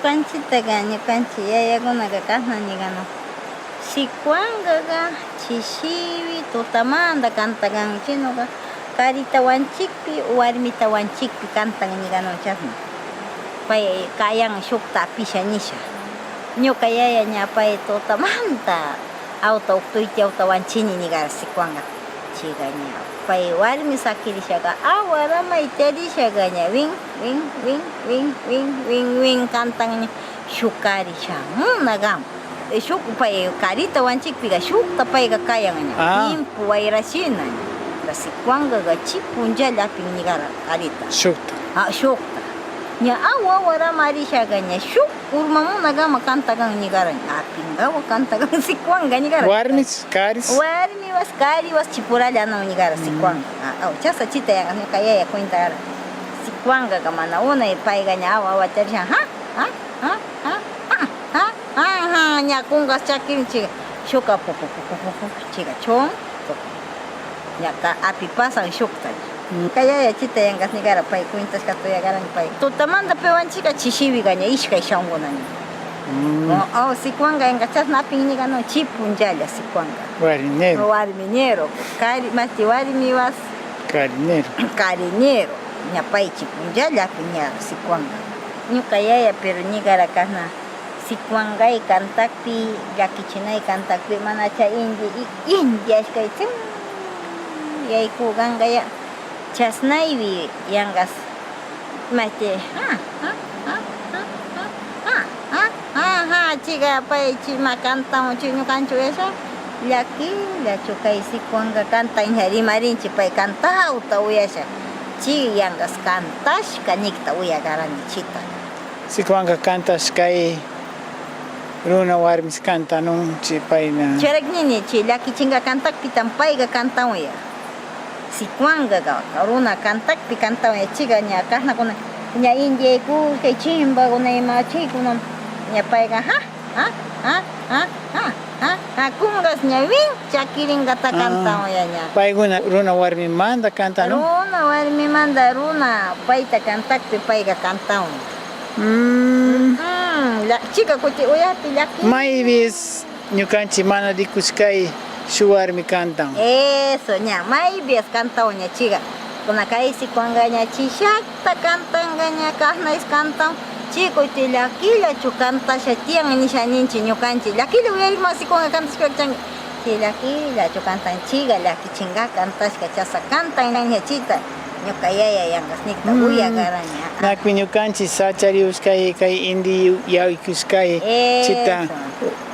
ñukanchik yayakunaqa kashnaniqa sikuanqaqa chishiwi tutamanta kantakan chinuqa karita wanchikpi warmita wanchikpi kantan niqanon chasna pay kayan shukta apisha nisha ñuka yaya ña pay tutamanta awta uktuyta awta wanchini niqara sikuanqa chiqa ña pay warmi sakirishaqa awaramay tarishaqa ña win win win win win win win kantan shukarisha munaqam shuk pay karita wanchikpiqa shukta payqa kayan ña timpu wayrashina ña sikuanqaqa chipunllallapin niqara karita shukta shukta ña awarama rishaqa ña shuk urmamunaqama kantakan niqara apinqawa kantakan sikuanqa niqara warmis karis warmiwas kariwas chipurallanaw niqara sikuanqa chasa chita yanqa ñuka yaya cuentara sikuanqaqa mana unay payqa ña awa tarishan ña kungas chakirinchik shuka chiqa chon ña api pasan shukta kaya chita yangas niqara pay cuentasqa tuyaqarani pay tutamanta pewanchikqa chishiwiqa ña ishkay shawkunani sikuanqa yanqa chasna apin niqano chipunllalla sikuanqa warmiñero kari masti warmiwas cariñero ña pay chipunllalla apin ña sikuanqa ñuka yaya pero niqara kasna sikuanqay kantakpi llakichinay kantakpi mana cha india ashkay yaykukanqa chasnaypi yanqas masti chiqa pay chima kantawan ñukanchik esa llakillachu kay sikuanqa kantan ña rimarinchik pay kantawta uyasha chi yanqas kantashka niqta uyaqarani chita sikuanqa kantashkay runa warmis kantanunchik payna charaknini chi llakichinqa kantakpitan payqa kantamuya sikuanqaqa runa kantakpi kantamuya chiqa ña kashnakuna ña indiayku kay chimbakuna ima chaykuna ña payqa kungas ña win chakirinqata kantamuya ña paykuna runa warmimanta kantanun runa warmimanta runa payta kantakpi payqa kantamun chica kuti uyapi llaki mayvis ñukanchik mana rikushkay shuk warmi kantan eso ña mayvis kantawan ña chiqa kuna kay sikuanqa ña chishakta kantanqa ña kasnays kantan chikuyti llakillachu kantasha tiyan nisha ninchik ñukanchik llakilla uyarima sikuanqa kantashkachanga chi llakillachu kantan chiqa llakichinqa kantashka chasa kantan ña chita ñuka yaya yanqas niqta uyaqaraña nakpi ñukanchik sachariushkay kay indi yawikushkay chita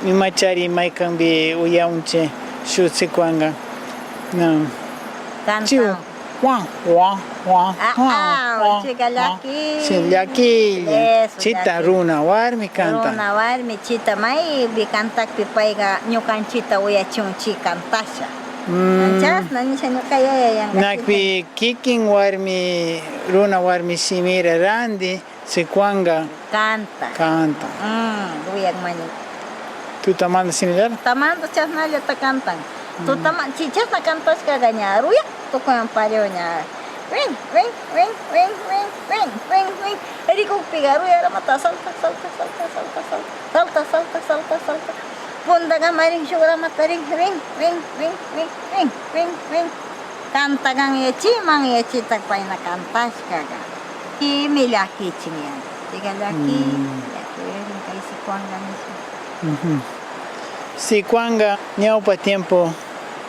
imachari maykanpi uyaunchik shuk sikuanqa kantan chiqa llakilla chita runa warmi kantan runa warmi chita maypi kantakpi payqa ñukanchikta uyachunchik kantasha chasna nisha ñuka yaya yanqa nakpi kikin warmi runa warmi simira randi sikuanqa kanta uyakmani tutamanta similar tutamanta chasnallata kantan chasna kantashkaqa ña ruyak tukuyan pareo ña win win win win win win win win rikukpiqa ruyaramata salta puntaqa marin shukramata rin win win win win win win win kantakan chiman chita payna kantashkaqa kimi llakichin yanqa chiqa llaki kay sikuanqa nisha sikuanqa ñawpa tiempo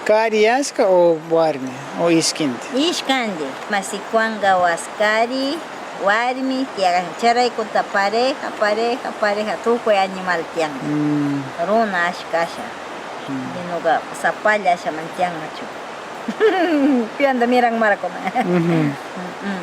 kariashka o warmi o ishkinti ishkanti sikuanqa waskari warmi tiyaqa charaykuta pareja tukuy animal tiyanqa runa ashkasha ñuqa sapalla ashaman tiyanqachu pianta miran marakuna